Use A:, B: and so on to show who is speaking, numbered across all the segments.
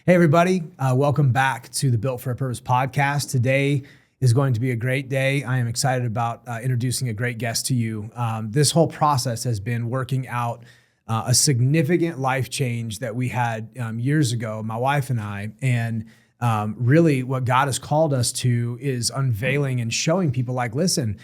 A: Hey, everybody. Welcome back to the Built for a Purpose podcast. Today is going to be a great day. I am excited about introducing a great guest to you. This whole process has been working out a significant life change that we had years ago, my wife and I. And really what God has called us to is unveiling and showing people like, listen,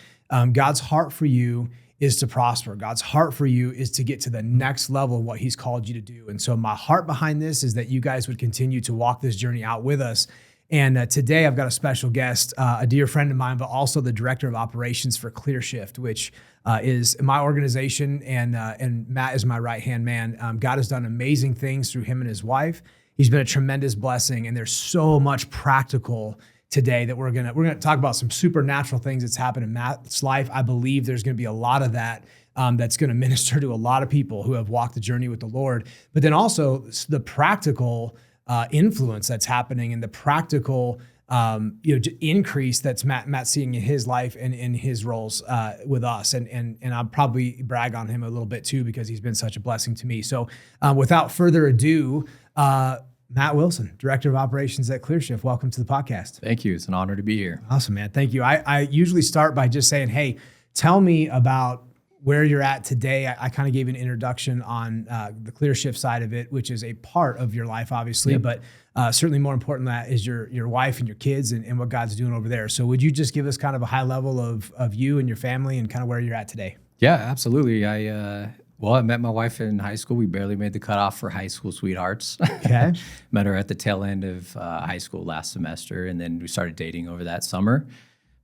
A: God's heart for you is to prosper. God's heart for you is to get to the next level of what he's called you to do. And so my heart behind this is that you guys would continue to walk this journey out with us. And today I've got a special guest, a dear friend of mine, but also the director of operations for ClearShift, which is my organization. And Matt is my right-hand man. God has done amazing things through him and his wife. He's been a tremendous blessing. And there's so much practical today that we're gonna talk about some supernatural things that's happened in Matt's life. I believe there's gonna be a lot of that that's gonna minister to a lot of people who have walked the journey with the Lord. But then also the practical influence that's happening and the practical increase that's Matt seeing in his life and in his roles with us. And I'll probably brag on him a little bit too because he's been such a blessing to me. So without further ado, Matt Wilson, Director of Operations at ClearShift. Welcome to the podcast.
B: Thank you. It's an honor to be here.
A: Awesome, man. Thank you. I usually start by just saying, hey, tell me about where you're at today. I kind of gave an introduction on the ClearShift side of it, which is a part of your life, obviously, yep. But certainly more important than that is your wife and your kids and what God's doing over there. So would you just give us kind of a high level of you and your family and kind of where you're at today?
B: Yeah, absolutely. I met my wife in high school. We barely made the cutoff for high school sweethearts.
A: Okay.
B: Met her at the tail end of high school last semester, and then we started dating over that summer.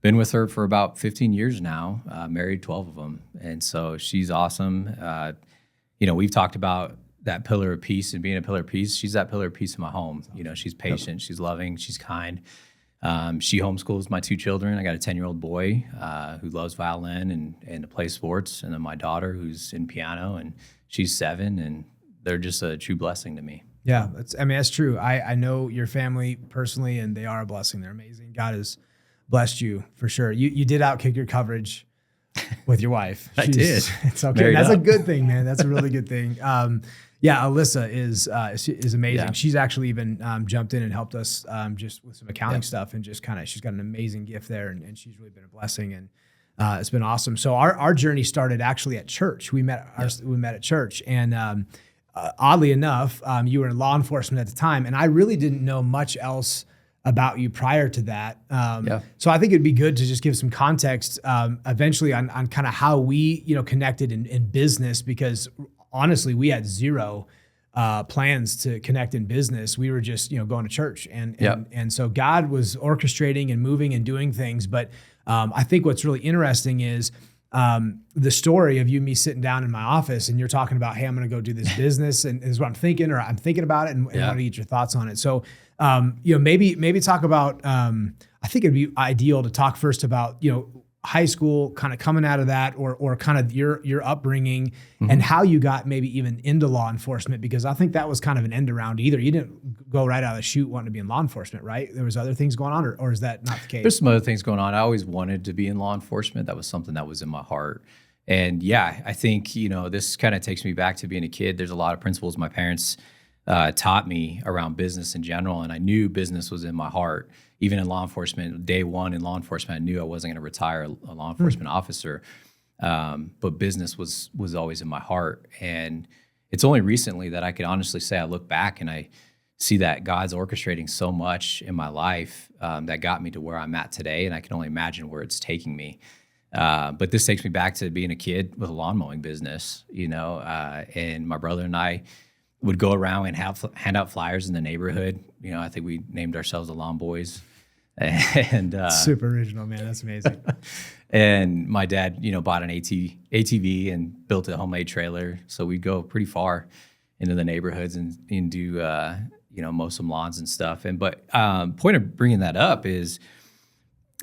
B: Been with her for about 15 years now, married 12 of them. And so she's awesome. We've talked about that pillar of peace and being a pillar of peace. She's that pillar of peace in my home. She's patient, she's loving, she's kind. She homeschools my two children. I got a 10-year-old boy who loves violin and to play sports, and then my daughter who's in piano, and she's 7, and they're just a true blessing to me.
A: Yeah, that's true. I know your family personally, and they are a blessing. They're amazing. God has blessed you for sure. You did outkick your coverage with your wife.
B: I did.
A: It's okay. That's a good thing, man. That's a really good thing. Yeah, Alyssa is amazing. Yeah. She's actually even jumped in and helped us just with some accounting stuff, and just she's got an amazing gift there, and she's really been a blessing, and it's been awesome. So our journey started actually at church. We met at church, and oddly enough, you were in law enforcement at the time, and I really didn't know much else about you prior to that. So I think it'd be good to just give some context eventually on kind of how we connected in business, because honestly, we had zero plans to connect in business. We were just, going to church, and so God was orchestrating and moving and doing things. But I think what's really interesting is the story of you and me sitting down in my office, and you're talking about, hey, I'm going to go do this business, and this is what I'm thinking, or I'm thinking about it, and I want to get your thoughts on it. So, maybe talk about. I think it'd be ideal to talk first about, high school, kind of coming out of that, or kind of your upbringing, mm-hmm. and how you got maybe even into law enforcement, because I think that was kind of an end around either. You didn't go right out of the chute wanting to be in law enforcement, right? There was other things going on, or is that not the case?
B: There's some other things going on. I always wanted to be in law enforcement. That was something that was in my heart. And yeah, I think, this kind of takes me back to being a kid. There's a lot of principles my parents taught me around business in general, and I knew business was in my heart. Even in law enforcement, day one in law enforcement, I knew I wasn't going to retire a law enforcement officer, but business was always in my heart. And it's only recently that I could honestly say I look back and I see that God's orchestrating so much in my life that got me to where I'm at today, and I can only imagine where it's taking me. But this takes me back to being a kid with a lawn mowing business, and my brother and I would go around and hand out flyers in the neighborhood. I think we named ourselves the Lawn Boys. And
A: super original, man. That's amazing.
B: And my dad, bought an ATV and built a homemade trailer. So we'd go pretty far into the neighborhoods and do, mow some lawns and stuff. But point of bringing that up is,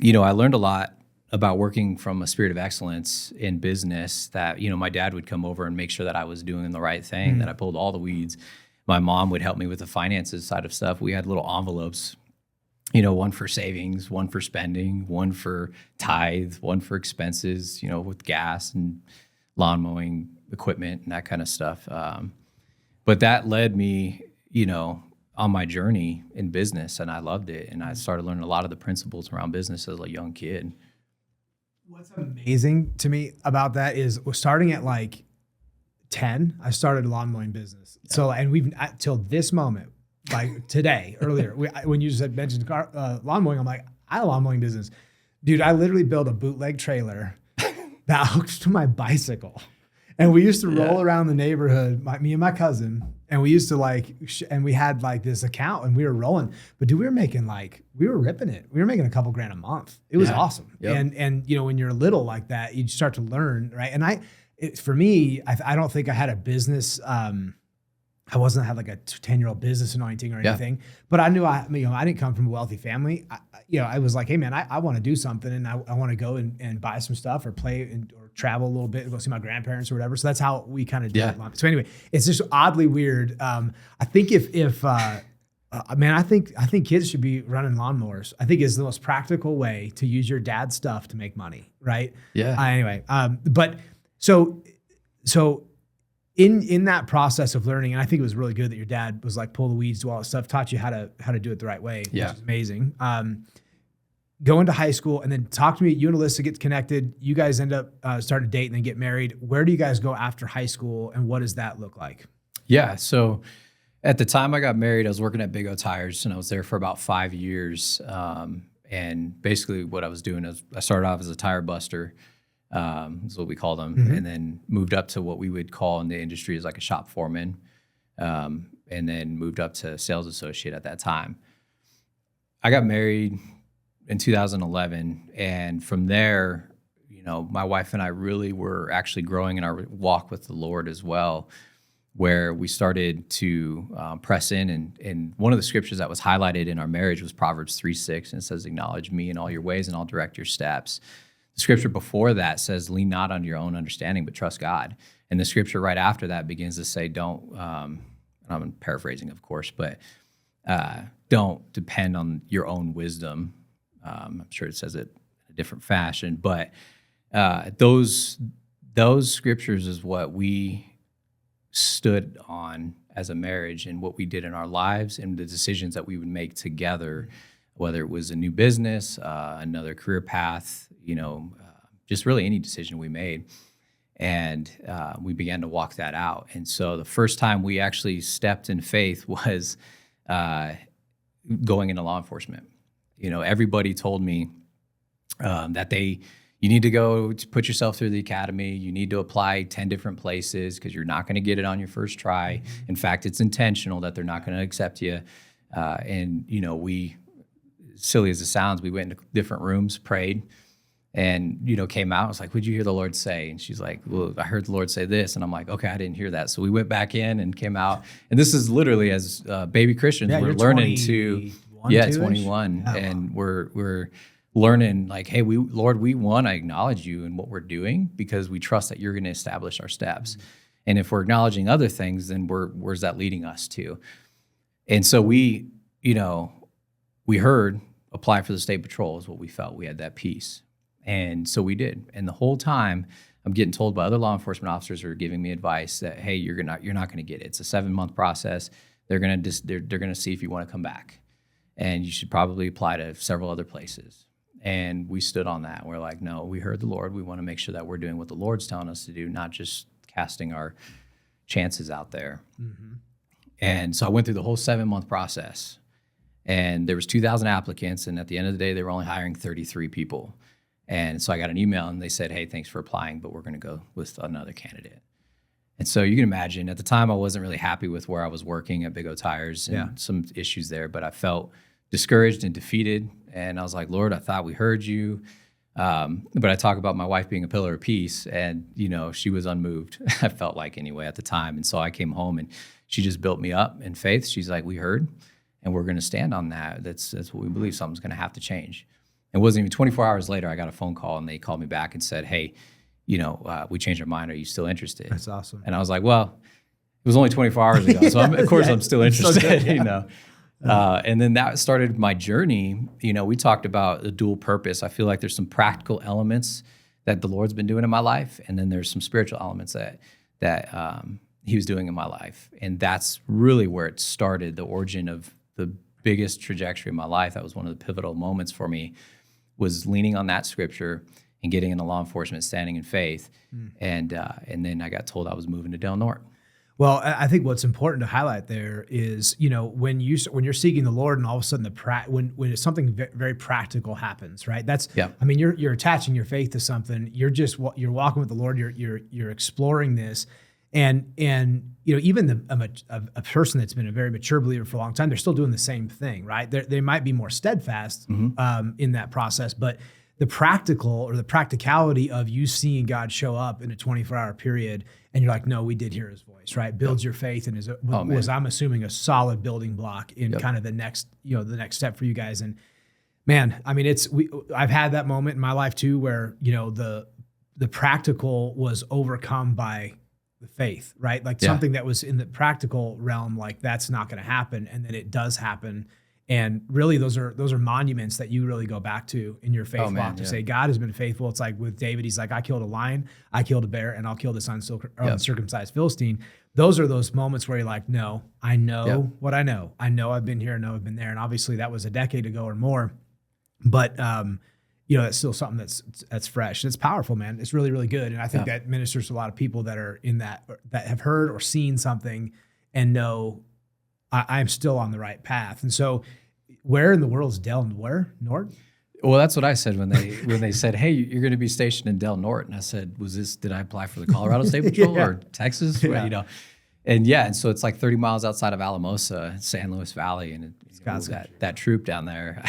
B: I learned a lot about working from a spirit of excellence in business, that, my dad would come over and make sure that I was doing the right thing, that I pulled all the weeds. My mom would help me with the finances side of stuff. We had little envelopes, one for savings, one for spending, one for tithe, one for expenses, with gas and lawn mowing equipment and that kind of stuff. But that led me, on my journey in business, and I loved it. And I started learning a lot of the principles around business as a young kid.
A: What's amazing to me about that is starting at like 10, I started a lawn mowing business. Yeah. So, and we've till this moment, like today, earlier, when you just had mentioned lawn mowing, I'm like, I have a lawn mowing business. Dude, I literally built a bootleg trailer that hooked to my bicycle. And we used to roll around the neighborhood, me and my cousin, and we used to and we had like this account and we were rolling. But dude, we were ripping it. We were making a couple grand a month. It was awesome. Yep. And you know, when you're little like that, you start to learn, right? And for me, I don't think I had a business. I had like a 10-year-old business anointing or anything, but I knew I didn't come from a wealthy family. I was like, hey man, I want to do something, and I want to go and buy some stuff or play or travel a little bit and go see my grandparents or whatever. So that's how we kind of did it. So anyway, it's just oddly weird. I think I think kids should be running lawnmowers. I think it's the most practical way to use your dad's stuff to make money, right?
B: Yeah.
A: Anyway, but so in that process of learning, and I think it was really good that your dad was like, pull the weeds, do all that stuff, taught you how to do it the right way, which is amazing. Go into high school and then talk to me. You and Alyssa get connected. You guys end up starting to date and then get married. Where do you guys go after high school, and what does that look like?
B: Yeah. So at the time I got married, I was working at Big O Tires, and I was there for about 5 years. And basically what I was doing is I started off as a tire buster. Is what we call them, and then moved up to what we would call in the industry as like a shop foreman, and then moved up to sales associate at that time. I got married in 2011, and from there, you know, my wife and I really were actually growing in our walk with the Lord as well, where we started to press in, and one of the scriptures that was highlighted in our marriage was Proverbs 3:6, and it says, "Acknowledge me in all your ways, and I'll direct your steps." The scripture before that says, lean not on your own understanding, but trust God. And the scripture right after that begins to say, don't, I'm paraphrasing, of course, but don't depend on your own wisdom. I'm sure it says it in a different fashion, but those scriptures is what we stood on as a marriage, and what we did in our lives, and the decisions that we would make together, whether it was a new business, another career path, just really any decision we made. And we began to walk that out. And so the first time we actually stepped in faith was going into law enforcement. Everybody told me that you need to go to put yourself through the academy. You need to apply 10 different places because you're not going to get it on your first try. In fact, it's intentional that they're not going to accept you. We, silly as it sounds, we went into different rooms, prayed, and, came out. I was like, what'd you hear the Lord say? And she's like, well, I heard the Lord say this. And I'm like, okay, I didn't hear that. So we went back in and came out. And this is literally as baby Christians, we're learning 21. Oh, and we're learning like, hey, Lord, we want to acknowledge you in what we're doing because we trust that you're going to establish our steps. Mm-hmm. And if we're acknowledging other things, then where's that leading us to? And so we heard apply for the state patrol is what we felt. We had that peace. And so we did. And the whole time I'm getting told by other law enforcement officers who are giving me advice that, hey, you're not going to get it. It's a 7-month process. They're going to see if you want to come back. And you should probably apply to several other places. And we stood on that. We're like, no, we heard the Lord. We want to make sure that we're doing what the Lord's telling us to do, not just casting our chances out there. Mm-hmm. And so I went through the whole 7-month process. And there was 2,000 applicants. And at the end of the day, they were only hiring 33 people. And so I got an email and they said, hey, thanks for applying, but we're going to go with another candidate. And so you can imagine at the time I wasn't really happy with where I was working at Big O Tires and some issues there, but I felt discouraged and defeated. And I was like, Lord, I thought we heard you. But I talk about my wife being a pillar of peace, and, she was unmoved, I felt like anyway at the time. And so I came home and she just built me up in faith. She's like, we heard, and we're going to stand on that. That's what we believe. Something's going to have to change. It wasn't even 24 hours later, I got a phone call and they called me back and said, hey, we changed our mind. Are you still interested?
A: That's awesome.
B: And I was like, well, it was only 24 hours ago. So of course I'm still interested, and then that started my journey. We talked about the dual purpose. I feel like there's some practical elements that the Lord's been doing in my life. And then there's some spiritual elements that he was doing in my life. And that's really where it started, the origin of the biggest trajectory of my life. That was one of the pivotal moments for me, was leaning on that scripture and getting into law enforcement, standing in faith. And then I got told I was moving to Del Norte.
A: Well, I think what's important to highlight there is, when you're seeking the Lord, and all of a sudden when something very practical happens, right? That's, I mean, you're attaching your faith to something. You're walking with the Lord. You're exploring this, and even a person that's been a very mature believer for a long time, they're still doing the same thing, right? They might be more steadfast in that process, but the practical or the practicality of you seeing God show up in a 24-hour period, and you're like, no, we did hear his voice, right? Builds your faith, and was I'm assuming a solid building block in kind of the next step for you guys. And man, I mean, I've had that moment in my life too, where the practical was overcome by the faith, right? Like something that was in the practical realm, like that's not going to happen, and then it does happen. And really, those are monuments that you really go back to in your faith walk to say God has been faithful. It's like with David, he's like, I killed a lion, I killed a bear, and I'll kill this uncircumcised Philistine. Those are those moments where you're like, no, I know what I know. I know I've been here, I know I've been there. And obviously that was a decade ago or more. But that's still something that's fresh. And it's powerful, man. It's really, really good. And I think that ministers to a lot of people that are in that have heard or seen something and know I'm still on the right path. And so, where in the world is Del Norte?
B: Well, that's what I said when they said, "Hey, you're going to be stationed in Del Norte," and I said, Did I apply for the Colorado State Patrol or Texas?" Well, and so it's like 30 miles outside of Alamosa, San Luis Valley, and that troop down there.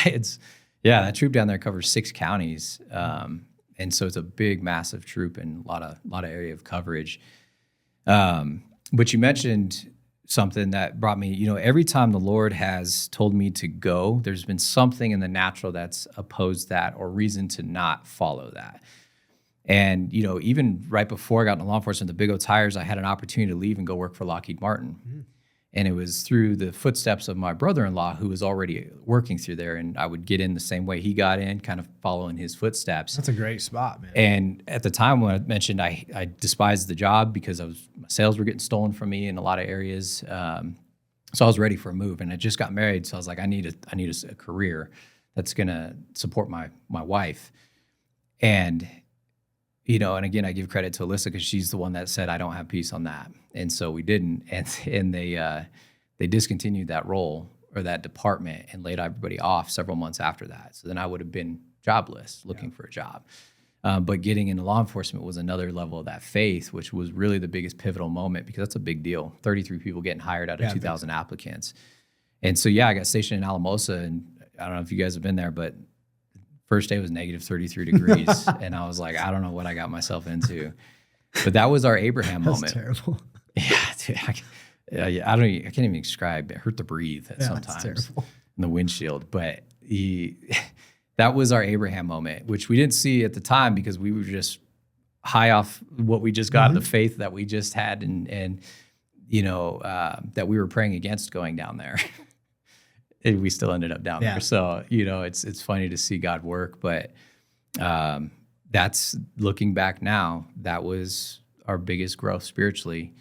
B: That troop down there covers 6 counties, and so it's a big, massive troop and a lot of area of coverage. But you mentioned something that brought me, every time the Lord has told me to go, there's been something in the natural that's opposed that or reason to not follow that. And, even right before I got into law enforcement, the Big O Tires, I had an opportunity to leave and go work for Lockheed Martin. Mm-hmm. And it was through the footsteps of my brother-in-law who was already working through there. And I would get in the same way he got in, kind of following his footsteps.
A: That's a great spot, man.
B: And at the time when I mentioned I despised the job because my sales were getting stolen from me in a lot of areas. So I was ready for a move. And I just got married. So I was like, I need a career that's going to support my wife. And and again, I give credit to Alyssa because she's the one that said, I don't have peace on that. And so we didn't. And they discontinued that role or that department and laid everybody off several months after that. So then I would have been jobless looking for a job. But getting into law enforcement was another level of that faith, which was really the biggest pivotal moment because that's a big deal. 33 people getting hired out of 2,000 applicants. And so, I got stationed in Alamosa, and I don't know if you guys have been there, but first day was negative 33 degrees. And I was like, I don't know what I got myself into. But that was our Abraham moment.
A: That's terrible.
B: Yeah, dude, I can't even describe. It hurt to breathe sometimes in the windshield. But that was our Abraham moment, which we didn't see at the time because we were just high off what we just got, the faith that we just had, and that we were praying against going down there. And we still ended up down there. So, it's funny to see God work, but that's looking back now, that was our biggest growth spiritually.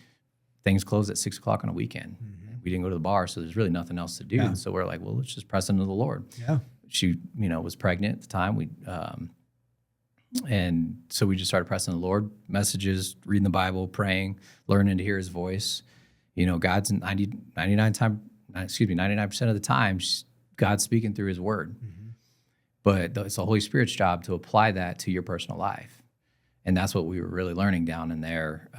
B: Things closed at 6:00 on a weekend. Mm-hmm. We didn't go to the bar, so there's really nothing else to do. Yeah. So we're like, well, let's just press into the Lord. Yeah. She, was pregnant at the time. And so we just started pressing the Lord, messages, reading the Bible, praying, learning to hear his voice. God's 99% of the time, God's speaking through his word. Mm-hmm. But it's the Holy Spirit's job to apply that to your personal life. And that's what we were really learning down in there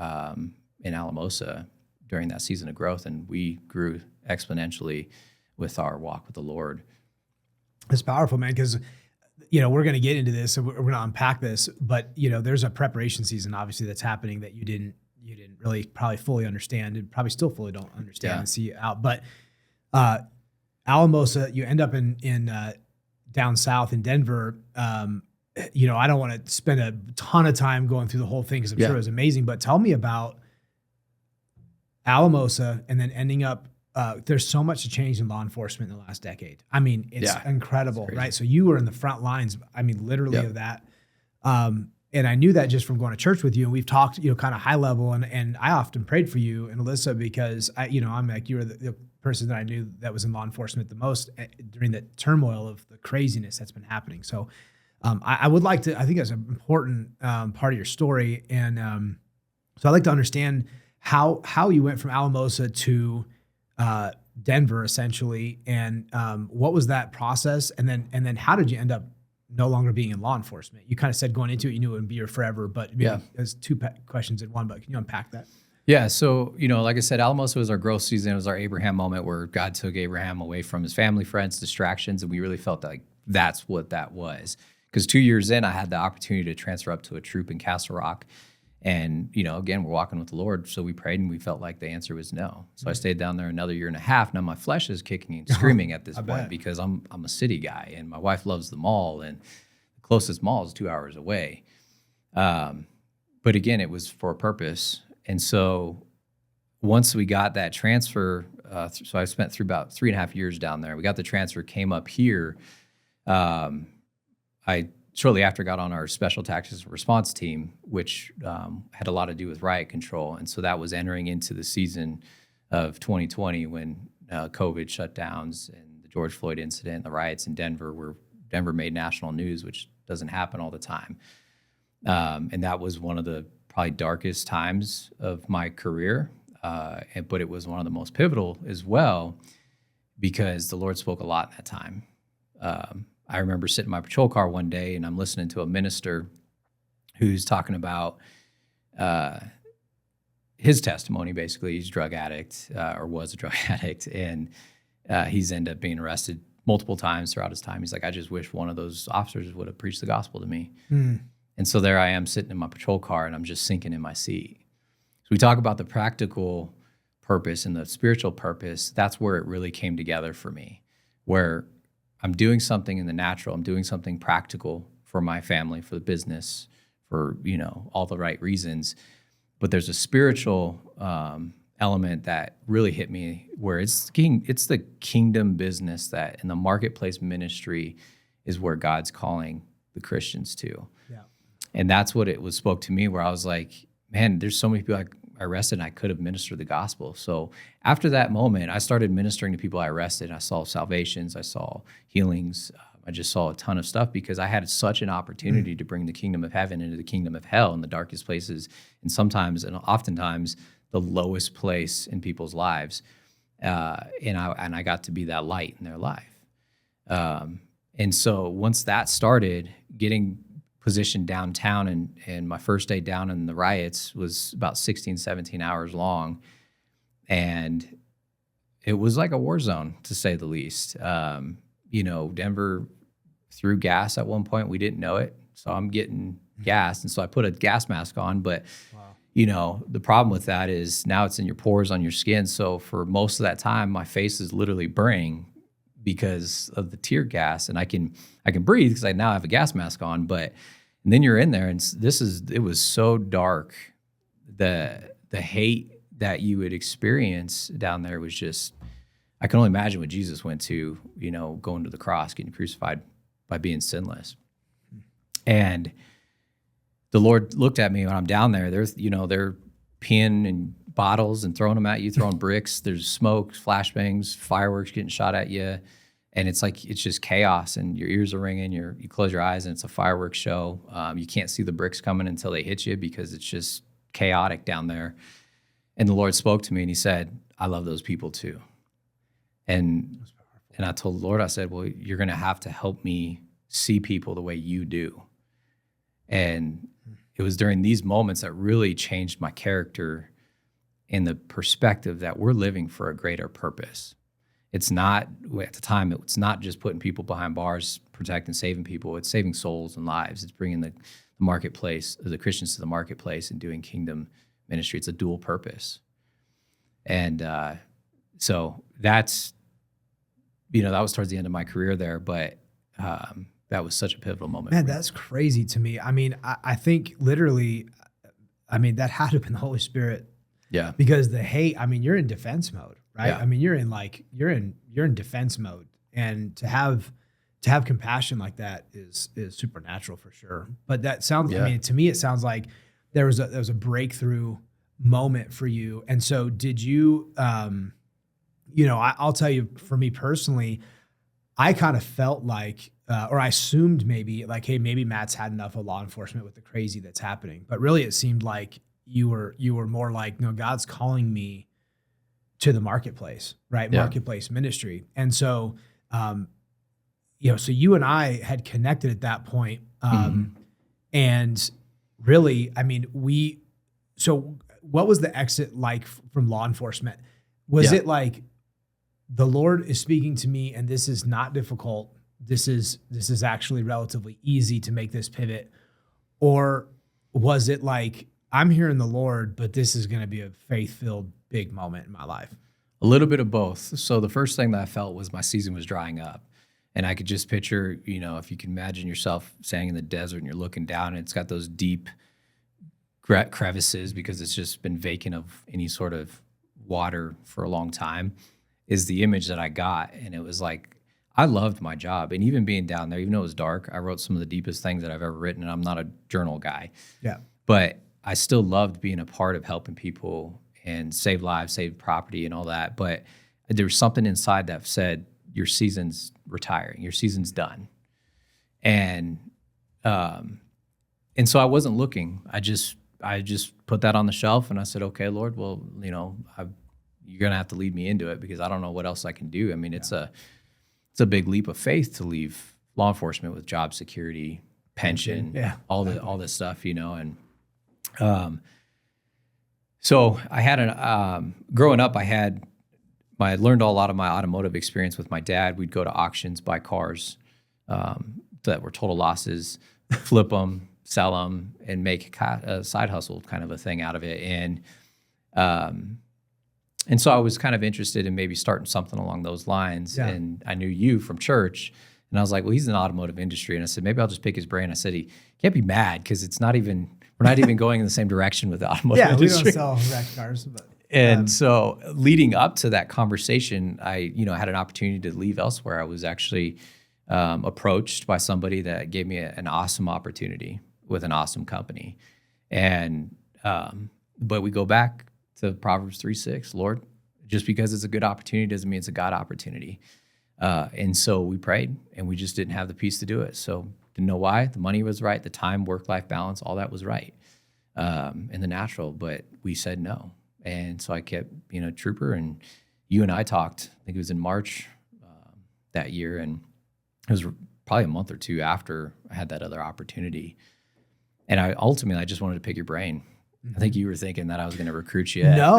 B: in Alamosa during that season of growth. And we grew exponentially with our walk with the Lord.
A: It's powerful, man, because, we're going to get into this and we're going to unpack this. But, there's a preparation season, obviously, that's happening that you didn't really probably fully understand and probably still fully don't understand and see out. But Alamosa, you end up in down south in Denver. I don't want to spend a ton of time going through the whole thing because I'm sure it was amazing, but tell me about Alamosa and then ending up, there's so much to change in law enforcement in the last decade. I mean, it's incredible, right? So you were in the front lines, literally of that. And I knew that just from going to church with you, and we've talked, kind of high level, and I often prayed for you and Alyssa because I'm like, you were the person that I knew that was in law enforcement the most during the turmoil of the craziness that's been happening. So I would like to, I think that's an important part of your story. And so I'd like to understand how you went from Alamosa to Denver essentially. And what was that process? And then how did you end up no longer being in law enforcement? You kind of said going into it, you knew it would be here forever, but there's two questions in one, but can you unpack that?
B: Yeah. So, like I said, Alamosa was our growth season. It was our Abraham moment where God took Abraham away from his family, friends, distractions. And we really felt like that's what that was. Because 2 years in, I had the opportunity to transfer up to a troop in Castle Rock. And, again, we're walking with the Lord. So we prayed and we felt like the answer was no. So I stayed down there another year and a half. Now my flesh is kicking and screaming at this point because I'm a city guy and my wife loves the mall and the closest mall is 2 hours away. But again, it was for a purpose. And so once we got that transfer, so I spent through about 3.5 years down there. We got the transfer, came up here. I shortly after got on our special tactics response team, which had a lot to do with riot control. And so that was entering into the season of 2020 when COVID shutdowns and the George Floyd incident, the riots in Denver made national news, which doesn't happen all the time. And that was one of the probably darkest times of my career. But it was one of the most pivotal as well because the Lord spoke a lot in that time. I remember sitting in my patrol car one day and I'm listening to a minister who's talking about his testimony. Basically, he's a drug addict or was a drug addict, and he's ended up being arrested multiple times throughout his time. He's like, I just wish one of those officers would have preached the gospel to me. And so there I am sitting in my patrol car and I'm just sinking in my seat. So we talk about the practical purpose and the spiritual purpose. That's where it really came together for me, where I'm doing something in the natural. I'm doing something practical for my family, for the business, for, all the right reasons. But there's a spiritual element that really hit me where it's the kingdom business that in the marketplace ministry is where God's calling the Christians to. Yeah. And that's what it was spoke to me where I was like, man, there's so many people I arrested and I could have ministered the gospel. So after that moment, I started ministering to people I arrested. I saw salvations, I saw healings. I just saw a ton of stuff because I had such an opportunity to bring the kingdom of heaven into the kingdom of hell in the darkest places and sometimes and oftentimes the lowest place in people's lives. And I got to be that light in their life. And so once that started, getting positioned downtown and my first day down in the riots was about 16, 17 hours long. And it was like a war zone, to say the least. Denver threw gas at one point. We didn't know it. So I'm getting gassed. And so I put a gas mask on. But, the problem with that is now it's in your pores on your skin. So for most of that time, my face is literally burning because of the tear gas. And I can breathe because I now have a gas mask on. And then you're in there and it was so dark. The hate that you would experience down there was just, I can only imagine what Jesus went to, going to the cross, getting crucified by being sinless. And the Lord looked at me when I'm down there. They're peeing in bottles and throwing them at you, throwing bricks. There's smoke, flashbangs, fireworks getting shot at you. And it's like, it's just chaos and your ears are ringing, you close your eyes and it's a fireworks show. You can't see the bricks coming until they hit you because it's just chaotic down there. And the Lord spoke to me and he said, I love those people too. And I told the Lord, I said, well, you're going to have to help me see people the way you do. And it was during these moments that really changed my character in the perspective that we're living for a greater purpose. It's not, at the time, it's not just putting people behind bars, protecting, saving people. It's saving souls and lives. It's bringing the marketplace, the Christians to the marketplace and doing kingdom ministry. It's a dual purpose. And so that's, that was towards the end of my career there, but that was such a pivotal moment.
A: Man, that's crazy to me. I mean, I think literally, that had to have been the Holy Spirit.
B: Yeah.
A: Because the hate, you're in defense mode, right?
B: Yeah.
A: You're in defense mode. And to have to have compassion like that is supernatural for sure. But that sounds,
B: Yeah.
A: I mean, to me, it sounds like there was a breakthrough moment for you. And so did you, I'll tell you, for me personally, I kind of felt like, or I assumed maybe like, hey, maybe Matt's had enough of law enforcement with the crazy that's happening. But really, it seemed like you were more like, no, God's calling me to the marketplace, right?
B: Yeah.
A: Marketplace ministry. And so, so you and I had connected at that point. And really, I mean, so what was the exit like from law enforcement? Was
B: Yeah.
A: it like, the Lord is speaking to me and this is not difficult? This is actually relatively easy to make this pivot? Or was it like, I'm hearing the Lord, but this is going to be a faith-filled big moment in my life?
B: A little bit of both. So the first thing that I felt was my season was drying up. And I could just picture, if you can imagine yourself standing in the desert and you're looking down and it's got those deep crevices because it's just been vacant of any sort of water for a long time, is the image that I got. And it was like, I loved my job. And even being down there, even though it was dark, I wrote some of the deepest things that I've ever written. And I'm not a journal guy.
A: Yeah.
B: But I still loved being a part of helping people and save lives, save property and all that. But there was something inside that said, your season's retiring, your season's done. And so I wasn't looking. I just put that on the shelf and I said, okay, Lord, well, you're going to have to lead me into it because I don't know what else I can do. I mean, it's a big leap of faith to leave law enforcement with job security, pension, all this stuff, and so I had growing up, I learned a lot of my automotive experience with my dad. We'd go to auctions, buy cars that were total losses, flip them, sell them, and make a side hustle kind of a thing out of it. And so I was kind of interested in maybe starting something along those lines. Yeah. And I knew you from church, and I was like, well, he's in the automotive industry. And I said, maybe I'll just pick his brain. I said, he can't be mad because we're not even going in the same direction with the automotive industry.
A: We don't sell wrecked cars. But,
B: and so leading up to that conversation, I had an opportunity to leave elsewhere. I was actually approached by somebody that gave me an awesome opportunity with an awesome company. And but we go back to Proverbs 3:6, Lord, just because it's a good opportunity doesn't mean it's a God opportunity. And so we prayed, and we just didn't have the peace to do it. So didn't know why. The money was right, the time, work-life balance, all that was right in the natural, but we said no. And so I kept being a trooper, and you and I talked, I think it was in March that year, and it was probably a month or two after I had that other opportunity. And I just wanted to pick your brain. I think you were thinking that I was going to recruit you.
A: No.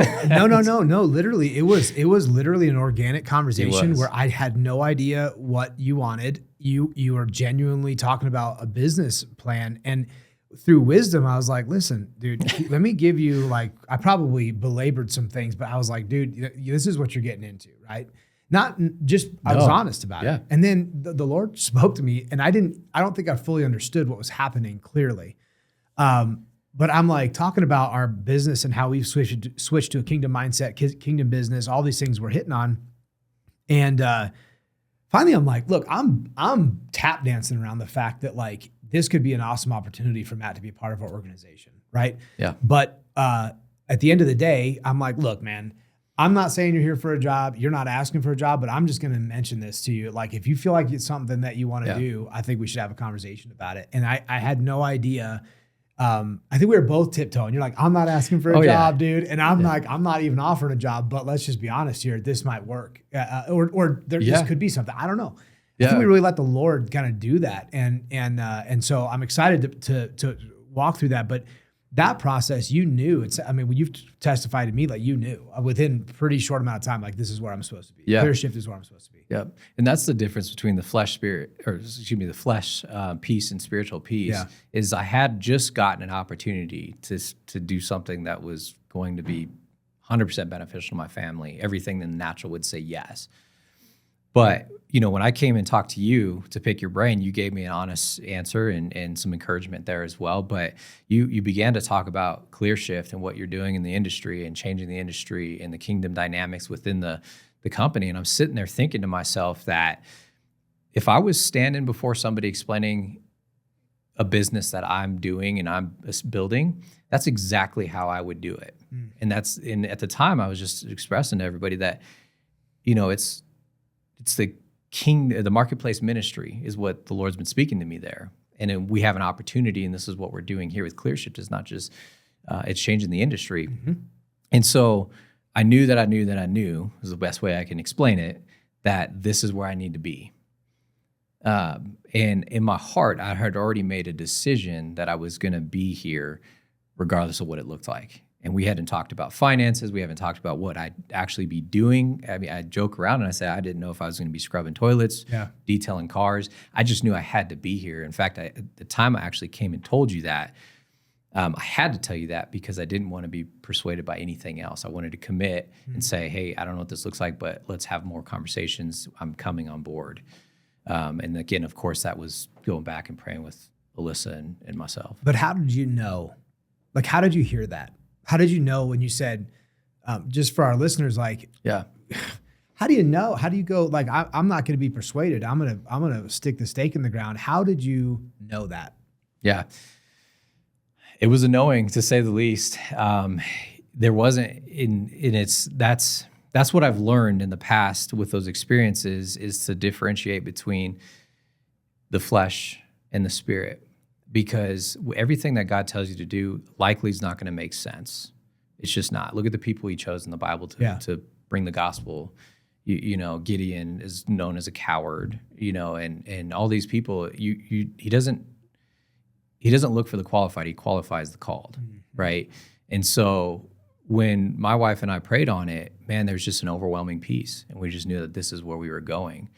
A: Literally, it was literally an organic conversation where I had no idea what you wanted. You were genuinely talking about a business plan, and through wisdom, I was like, listen, dude, let me give you, like, I probably belabored some things, but I was like, dude, this is what you're getting into, right? I was honest about it. And then the Lord spoke to me, and I don't think I fully understood what was happening clearly. But I'm like talking about our business and how we've switched to a kingdom mindset, kingdom business, all these things we're hitting on. And finally, I'm like, look, I'm tap dancing around the fact that, like, this could be an awesome opportunity for Matt to be a part of our organization, right?
B: Yeah.
A: But at the end of the day, I'm like, look, man, I'm not saying you're here for a job. You're not asking for a job, but I'm just going to mention this to you. Like, if you feel like it's something that you want to do, I think we should have a conversation about it. And I had no idea. I think we were both tiptoeing. You're like, I'm not asking for a job, dude. And I'm like, I'm not even offering a job, but let's just be honest here. This might work. This could be something. I don't know. I think we really let the Lord kind of do that. And so I'm excited to walk through that. But that process, you knew. When you've testified to me, like, you knew within a pretty short amount of time, like, this is where I'm supposed to be.
B: Yeah.
A: ClearShift is where I'm supposed to be.
B: Yeah. And that's the difference between the flesh piece and spiritual piece. Is I had just gotten an opportunity to do something that was going to be 100% beneficial to my family. Everything in the natural would say yes. But, when I came and talked to you to pick your brain, you gave me an honest answer and some encouragement there as well. But you began to talk about ClearShift and what you're doing in the industry and changing the industry and the kingdom dynamics within the company. And I'm sitting there thinking to myself that if I was standing before somebody explaining a business that I'm doing and I'm building, that's exactly how I would do it. And at the time I was just expressing to everybody that, it's the marketplace ministry is what the Lord's been speaking to me there. And then we have an opportunity, and this is what we're doing here with ClearShift. It's not just, it's changing the industry. And so I knew is the best way I can explain it, that this is where I need to be. And in my heart, I had already made a decision that I was going to be here regardless of what it looked like. And we hadn't talked about finances. We haven't talked about what I'd actually be doing. I mean, I joke around and I say I didn't know if I was going to be scrubbing toilets, detailing cars. I just knew I had to be here. In fact, at the time I actually came and told you that, I had to tell you that because I didn't want to be persuaded by anything else. I wanted to commit and say, hey, I don't know what this looks like, but let's have more conversations. I'm coming on board. And again, of course, that was going back and praying with Alyssa and myself.
A: But how did you know? Like, how did you hear that? How did you know when you said, just for our listeners, like, how do you know? How do you go, like, I'm not going to be persuaded. I'm going to stick the stake in the ground. How did you know that?
B: Yeah. It was a knowing, to say the least. There wasn't that's what I've learned in the past with those experiences, is to differentiate between the flesh and the spirit, because everything that God tells you to do likely is not going to make sense. It's just not. Look at the people he chose in the Bible to bring the gospel. Gideon is known as a coward, and all these people, he doesn't look for the qualified, he qualifies the called, right? And so when my wife and I prayed on it, man, there's just an overwhelming peace, and we just knew that this is where we were going.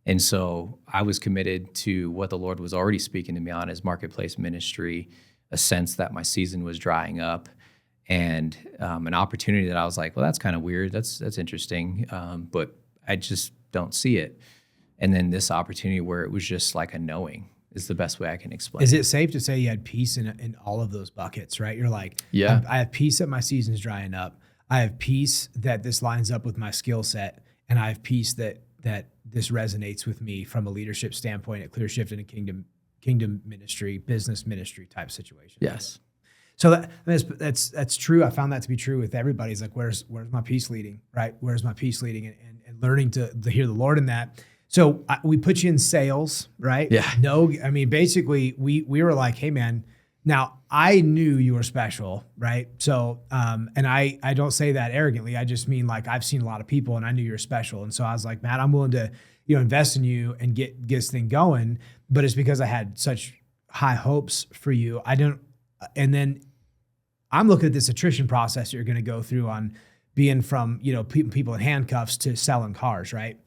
B: And so I was committed to what the Lord was already speaking to me on as marketplace ministry, a sense that my season was drying up, and an opportunity that I was like, well, that's kind of weird. That's interesting, but I just don't see it. And then this opportunity where it was just like a knowing is the best way I can explain it.
A: Is it safe to say you had peace in all of those buckets, right? You're like, I have peace that my season's drying up. I have peace that this lines up with my skill set. And I have peace that this resonates with me from a leadership standpoint at ClearShift in a kingdom ministry, business ministry type situation.
B: Yes.
A: So that's true. I found that to be true with everybody. It's like, where's my peace leading, right? Where's my peace leading, and learning to hear the Lord in that. So we put you in sales, right?
B: Yeah.
A: No, I mean, basically we were like, hey man, now I knew you were special, right? So, and I don't say that arrogantly. I just mean, like, I've seen a lot of people and I knew you were special. And so I was like, Matt, I'm willing to, invest in you and get this thing going. But it's because I had such high hopes for you. And then I'm looking at this attrition process you're going to go through on being from, people in handcuffs to selling cars, right?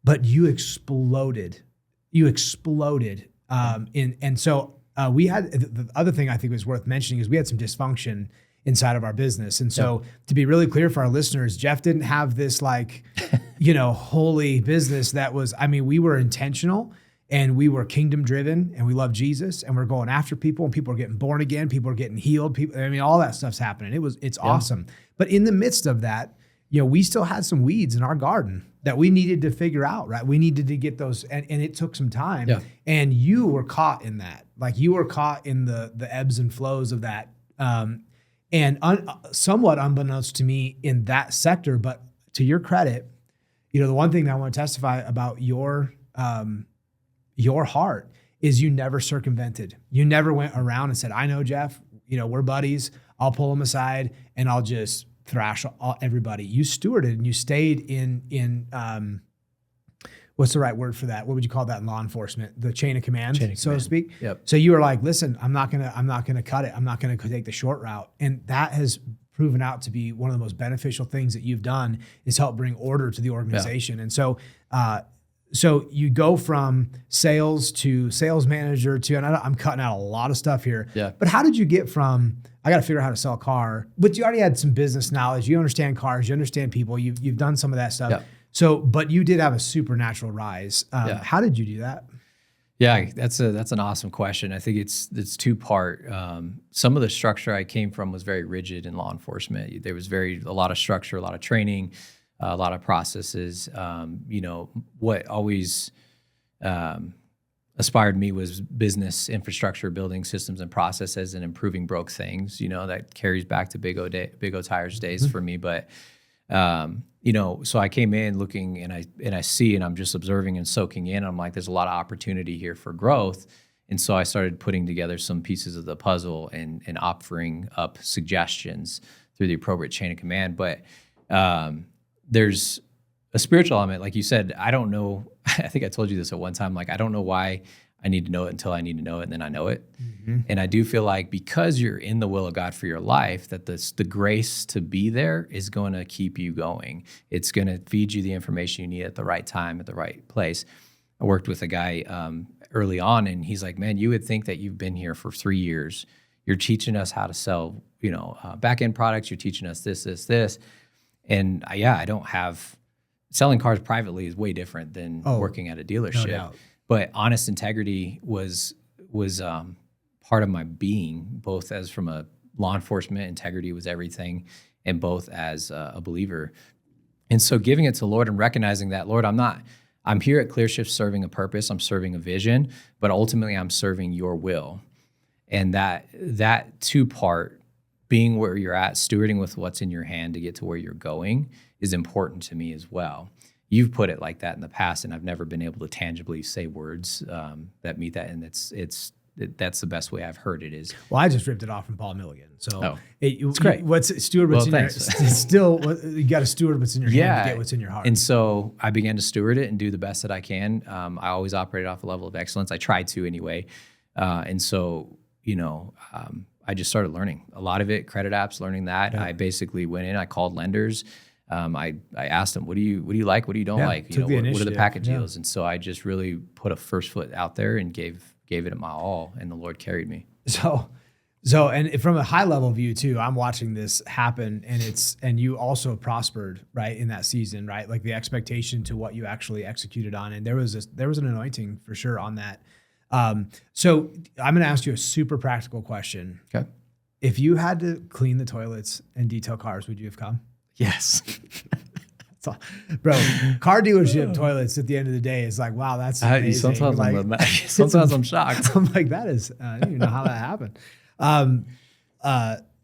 A: But you exploded. And so we had, the other thing I think was worth mentioning is we had some dysfunction inside of our business. And so to be really clear for our listeners, Jeff didn't have this like, holy business that was, we were intentional and we were kingdom driven and we love Jesus and we're going after people and people are getting born again. People are getting healed. All that stuff's happening. It's awesome. But in the midst of that, we still had some weeds in our garden that we needed to figure out, right? We needed to get those, and it took some time. Yeah. And you were caught in that. Like, you were caught in the ebbs and flows of that. Somewhat unbeknownst to me in that sector, but to your credit, the one thing that I want to testify about your heart is you never circumvented. You never went around and said, I know Jeff, we're buddies. I'll pull him aside and I'll just thrash everybody. You stewarded and you stayed in what's the right word for that? What would you call that in law enforcement? The chain of command, so to speak.
B: Yep.
A: So you were like, listen, I'm not gonna cut it. I'm not gonna take the short route. And that has proven out to be one of the most beneficial things that you've done, is help bring order to the organization. Yeah. And so you go from sales to sales manager to, and I'm cutting out a lot of stuff here.
B: Yeah.
A: But how did you get from, I got to figure out how to sell a car, but you already had some business knowledge. You understand cars, you understand people, you've done some of that stuff.
B: Yeah.
A: So, but you did have a supernatural rise. How did you do that?
B: Yeah, that's an awesome question. I think it's two part. Some of the structure I came from was very rigid in law enforcement. There was a lot of structure, a lot of training, a lot of processes. What always aspired me was business infrastructure, building systems and processes, and improving broke things. That carries back to Big O Tires days for me. But so I came in looking, and I see, and I'm just observing and soaking in. I'm like, there's a lot of opportunity here for growth. And so I started putting together some pieces of the puzzle and offering up suggestions through the appropriate chain of command. But there's a spiritual element, like you said. I don't know. I think I told you this at one time. Like, I don't know why I need to know it until I need to know it, and then I know it. And I do feel like because you're in the will of God for your life, that the grace to be there is going to keep you going. It's going to feed you the information you need at the right time, at the right place. I worked with a guy early on, and he's like, man, you would think that you've been here for 3 years. You're teaching us how to sell, back-end products. You're teaching us this. And I don't have, selling cars privately is way different than working at a dealership.
A: No doubt.
B: But honest integrity was part of my being, both as from a law enforcement, integrity was everything, and both as a believer. And so giving it to the Lord and recognizing that, Lord, I'm here at ClearShift serving a purpose, I'm serving a vision, but ultimately I'm serving your will. And that two-part, being where you're at, stewarding with what's in your hand to get to where you're going, is important to me as well. You've put it like that in the past, and I've never been able to tangibly say words that meet that, and that's the best way I've heard it is.
A: Well, I just ripped it off from Paul Milligan. So
B: it's great.
A: What's steward what's in your, it's still, you got to steward what's in your hand to get what's in your heart.
B: And so I began to steward it and do the best that I can. I always operated off a level of excellence. I tried to anyway. And so, I just started learning a lot of it, credit apps, learning that. Yeah. I basically went in, I called lenders. I asked them, what do you like? What do you don't like? What are the package deals? And so I just really put a first foot out there and gave it my all, and the Lord carried me.
A: So, and from a high level view too, I'm watching this happen, and you also prospered, right, in that season, right? Like the expectation to what you actually executed on. And there was an anointing for sure on that. So I'm going to ask you a super practical question.
B: Okay.
A: If you had to clean the toilets and detail cars, would you have come?
B: Yes.
A: Bro, car dealership toilets at the end of the day is like, wow, that's amazing.
B: Sometimes I'm shocked.
A: I'm like, that is, I don't even know how that happened.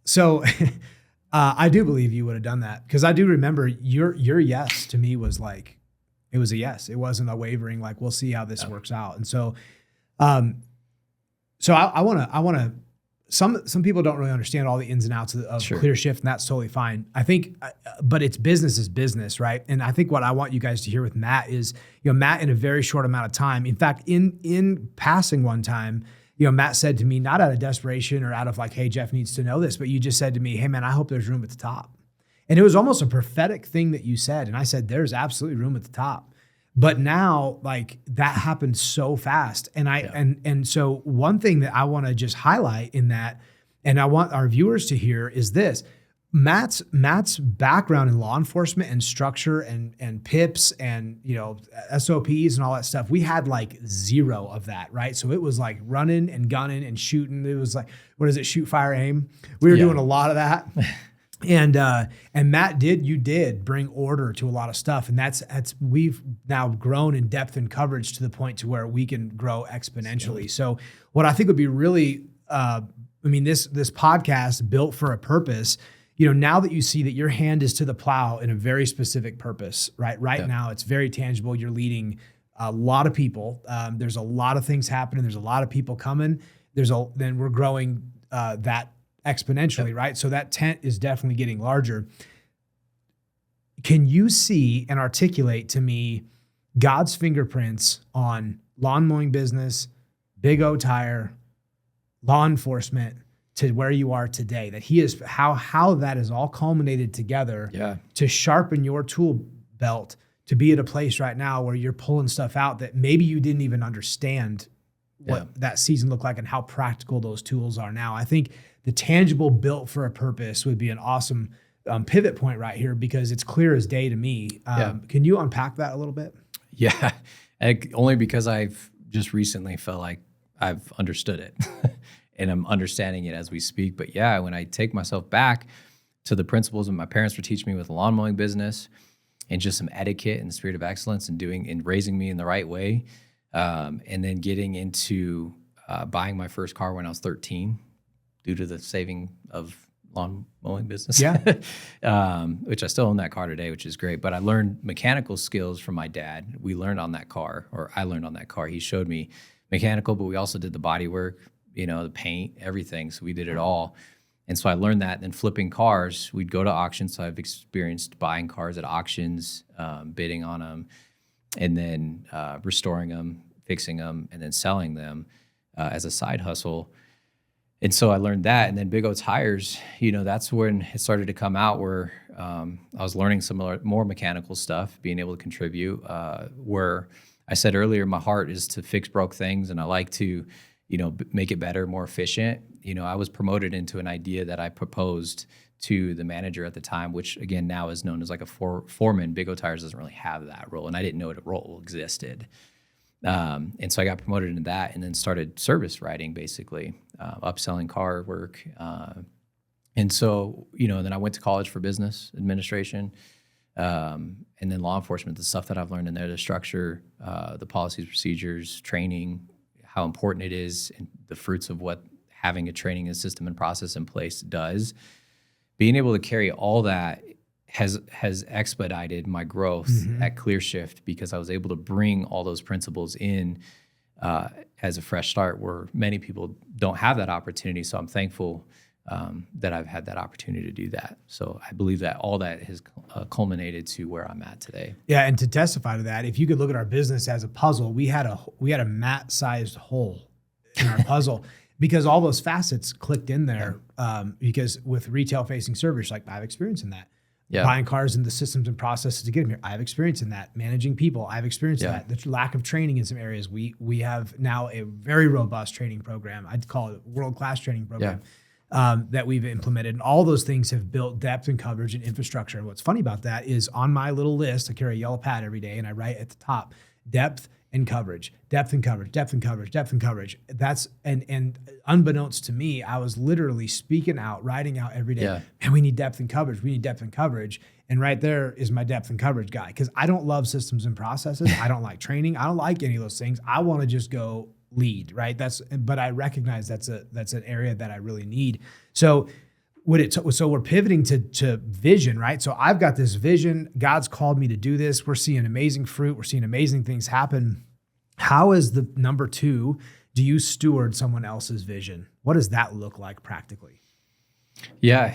A: So I do believe you would have done that, because I do remember your yes to me was like, it was a yes. It wasn't a wavering, like, we'll see how this works out. And so, I want to, some people don't really understand all the ins and outs of ClearShift, and that's totally fine. I think, but it's business is business, right? And I think what I want you guys to hear with Matt is, Matt in a very short amount of time, in fact, in passing one time, Matt said to me, not out of desperation or out of like, hey, Jeff needs to know this, but you just said to me, hey man, I hope there's room at the top. And it was almost a prophetic thing that you said. And I said, there's absolutely room at the top. But now, like, that happened so fast. And and so one thing that I want to just highlight in that, and I want our viewers to hear, is this. Matt's background in law enforcement and structure and PIPs and, SOPs and all that stuff, we had like zero of that, right? So it was like running and gunning and shooting. It was like, what is it? Shoot, fire, aim. We were doing a lot of that. And Matt you did bring order to a lot of stuff. And that's we've now grown in depth and coverage to the point to where we can grow exponentially. So what I think would be really, this podcast built for a purpose, now that you see that your hand is to the plow in a very specific purpose, right? Right now it's very tangible. You're leading a lot of people. There's a lot of things happening. There's a lot of people coming. Then we're growing that exponentially, right? So that tent is definitely getting larger. Can you see and articulate to me God's fingerprints on lawn mowing business, Big O Tire, law enforcement, to where you are today? That he is how that is all culminated together to sharpen your tool belt to be at a place right now where you're pulling stuff out that maybe you didn't even understand what that season looked like and how practical those tools are now. I think the tangible built for a purpose would be an awesome pivot point right here, because it's clear as day to me. Can you unpack that a little bit?
B: Yeah, only because I've just recently felt like I've understood it and I'm understanding it as we speak. But yeah, when I take myself back to the principles that my parents were teaching me with the lawn mowing business and just some etiquette and the spirit of excellence and raising me in the right way, And then getting into buying my first car when I was 13 due to the saving of lawn mowing business.
A: Yeah.
B: Which I still own that car today, which is great. But I learned mechanical skills from my dad. We learned on that car, or I learned on that car. He showed me mechanical, but we also did the body work, the paint, everything. So we did it all. And so I learned that. Then flipping cars, we'd go to auctions. So I've experienced buying cars at auctions, bidding on them, and then restoring them, fixing them, and then selling them as a side hustle. And so I learned that. And then Big O Tires, that's when it started to come out where I was learning some more mechanical stuff, being able to contribute, where I said earlier, my heart is to fix broke things, and I like to, make it better, more efficient. I was promoted into an idea that I proposed to the manager at the time, which again now is known as like a foreman. Big O Tires doesn't really have that role, and I didn't know what a role existed. And so I got promoted into that, and then started service writing, basically, upselling car work. And so, then I went to college for business administration, and then law enforcement, the stuff that I've learned in there, the structure, the policies, procedures, training, how important it is, and the fruits of what having a training and system and process in place does. Being able to carry all that has expedited my growth at ClearShift, because I was able to bring all those principles in as a fresh start, where many people don't have that opportunity. So I'm thankful that I've had that opportunity to do that. So I believe that all that has culminated to where I'm at today.
A: Yeah, and to testify to that, if you could look at our business as a puzzle, we had a mat-sized hole in our puzzle because all those facets clicked in there. Because with retail-facing service, like I have experience in that. Yeah. Buying cars and the systems and processes to get them here, I have experience in that. Managing people, I have experience in that. The lack of training in some areas, we have now a very robust training program. I'd call it a world-class training program. That we've implemented. And all those things have built depth and coverage and infrastructure. And what's funny about that is on my little list, I carry a yellow pad every day, and I write at the top, depth and coverage, depth and coverage, depth and coverage, depth and coverage. That's, and unbeknownst to me, I was literally speaking out, writing out every day, man, we need depth and coverage. We need depth and coverage. And right there is my depth and coverage guy. Because I don't love systems and processes. I don't like training. I don't like any of those things. I want to just go lead, right? But I recognize that's an area that I really need. So so we're pivoting to vision, right? So I've got this vision. God's called me to do this. We're seeing amazing fruit. We're seeing amazing things happen. How is the number two, do you steward someone else's vision? What does that look like practically?
B: Yeah.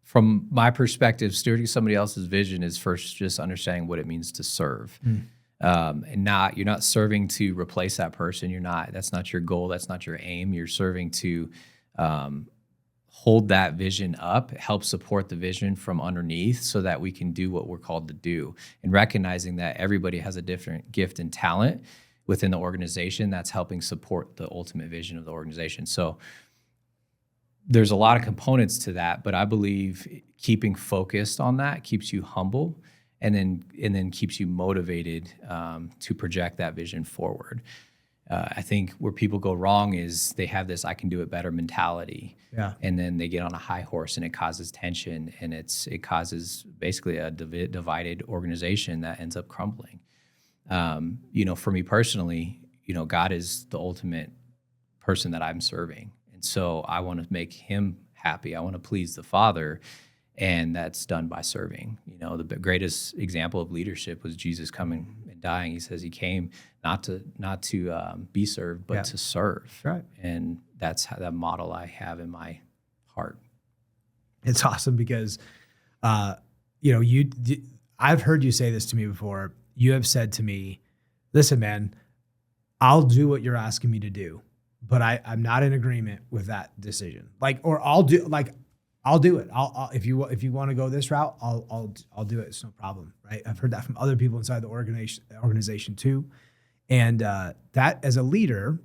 B: From my perspective, stewarding somebody else's vision is first just understanding what it means to serve. And you're not serving to replace that person. That's not your goal. That's not your aim. You're serving to hold that vision up, help support the vision from underneath so that we can do what we're called to do. And recognizing that everybody has a different gift and talent within the organization that's helping support the ultimate vision of the organization. So there's a lot of components to that, but I believe keeping focused on that keeps you humble, and then keeps you motivated to project that vision forward. I think where people go wrong is they have this "I can do it better" mentality, and then they get on a high horse, and it causes tension, and it causes basically a divided organization that ends up crumbling. For me personally, God is the ultimate person that I'm serving, and so I want to make Him happy. I want to please the Father. And that's done by serving. The greatest example of leadership was Jesus coming and dying. He says He came not to be served, but to serve.
A: Right.
B: And that's that model I have in my heart.
A: It's awesome because, I've heard you say this to me before. You have said to me, "Listen, man, I'll do what you're asking me to do, but I'm not in agreement with that decision. I'll do it. I'll if you want to go this route, I'll do it. It's no problem, right? I've heard that from other people inside the organization too. And that as a leader,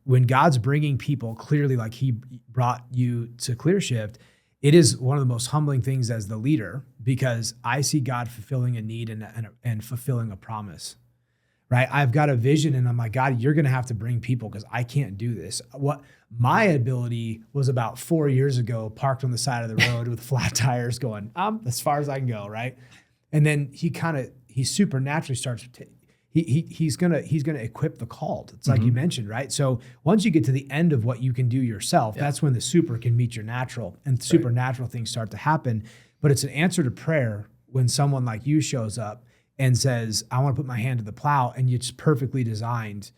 A: when God's bringing people clearly, like He brought you to ClearShift, it is one of the most humbling things as the leader, because I see God fulfilling a need and fulfilling a promise. Right? I've got a vision, and I'm like, God, you're going to have to bring people because I can't do this. What my ability was about 4 years ago, parked on the side of the road with flat tires going, as far as I can go, right? And then he supernaturally starts, he's gonna equip the called. It's like you mentioned, right? So once you get to the end of what you can do yourself, that's when the super can meet your natural, and supernatural things start to happen. But it's an answer to prayer when someone like you shows up and says, I want to put my hand to the plow, and it's perfectly designed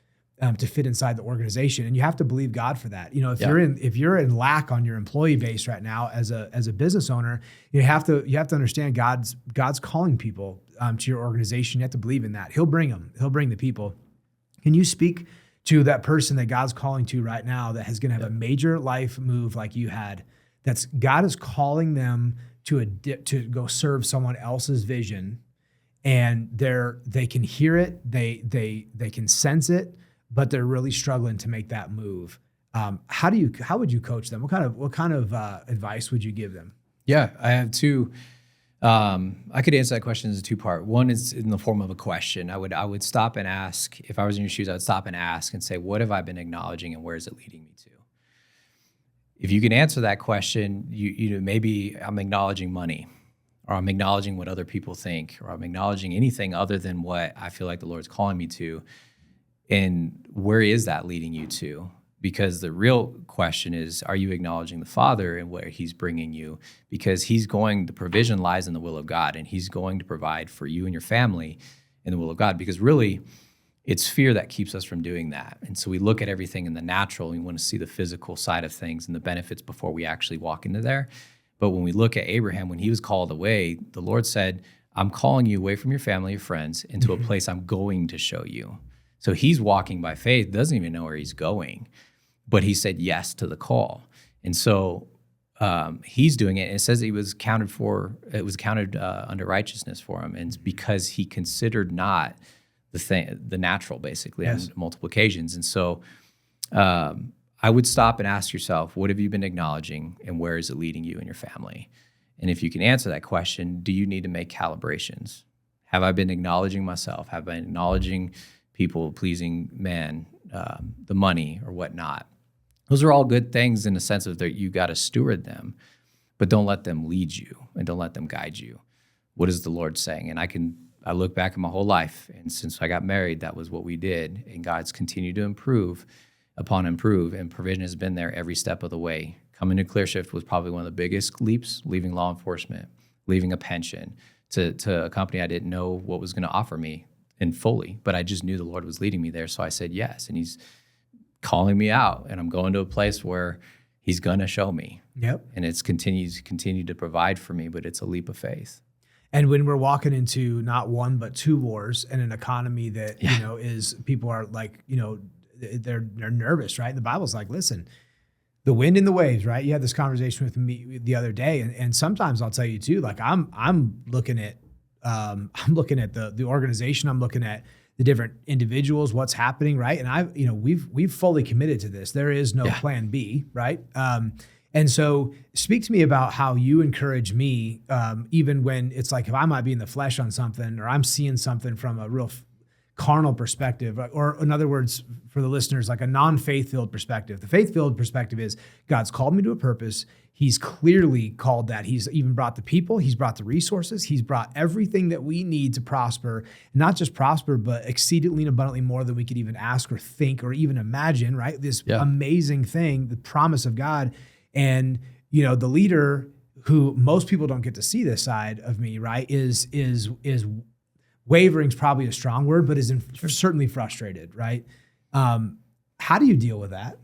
A: to fit inside the organization. And you have to believe God for that. You know, if you're in lack on your employee base right now as a business owner, you have to understand God's calling people to your organization. You have to believe in that. He'll bring them. He'll bring the people. Can you speak to that person that God's calling to right now that is going to have a major life move like you had? That's God is calling them to go serve someone else's vision, and they can hear it, they can sense it, but they're really struggling to make that move. How would you coach them? What kind of advice would you give them?
B: Yeah, I have two. I could answer that question as a two-part. One is in the form of a question. I would stop and ask, if I was in your shoes, I would stop and ask and say, what have I been acknowledging and where is it leading me to? If you can answer that question, you know, maybe I'm acknowledging money, or I'm acknowledging what other people think, or I'm acknowledging anything other than what I feel like the Lord's calling me to. And where is that leading you to? Because the real question is, are you acknowledging the Father and where he's bringing you? Because the provision lies in the will of God, and he's going to provide for you and your family in the will of God. Because really, it's fear that keeps us from doing that. And so we look at everything in the natural, and we want to see the physical side of things and the benefits before we actually walk into there. But when we look at Abraham, when he was called away, the Lord said, I'm calling you away from your family, your friends, into a place I'm going to show you. So he's walking by faith, doesn't even know where he's going, but he said yes to the call. And so he's doing it. And it says it was counted under righteousness for him. And it's because he considered not the natural, basically, on multiple occasions. And so I would stop and ask yourself, what have you been acknowledging, and where is it leading you and your family? And if you can answer that question, do you need to make calibrations? Have I been acknowledging myself? Have I been acknowledging people, pleasing man, the money or whatnot? Those are all good things in the sense of that you got to steward them, but don't let them lead you and don't let them guide you. What is the Lord saying? And I look back at my whole life, and since I got married, that was what we did. And God's continued to improve, and provision has been there every step of the way. Coming to ClearShift was probably one of the biggest leaps, leaving law enforcement, leaving a pension to a company I didn't know what was going to offer me in fully, but I just knew the Lord was leading me there. So I said yes, and he's calling me out, and I'm going to a place where he's going to show me.
A: Yep.
B: And it's continued to provide for me, but it's a leap of faith.
A: And when we're walking into not one, but two wars, and an economy that, you know, people are like, you know, they're nervous, right? The Bible's like, listen, the wind and the waves, right? You had this conversation with me the other day. And sometimes I'll tell you too, like I'm looking at the organization, I'm looking at the different individuals, what's happening, right? And we've fully committed to this. There is no plan B, right? And so speak to me about how you encourage me, even when it's like, if I might be in the flesh on something, or I'm seeing something from a real carnal perspective, or in other words, for the listeners, like a non-faith-filled perspective. The faith-filled perspective is God's called me to a purpose. He's clearly called that. He's even brought the people. He's brought the resources. He's brought everything that we need to prosper, not just prosper, but exceedingly and abundantly more than we could even ask or think or even imagine, right? This amazing thing, the promise of God. And, you know, the leader who most people don't get to see this side of me, right, is wavering is probably a strong word, but is certainly frustrated, right? How do you deal with that?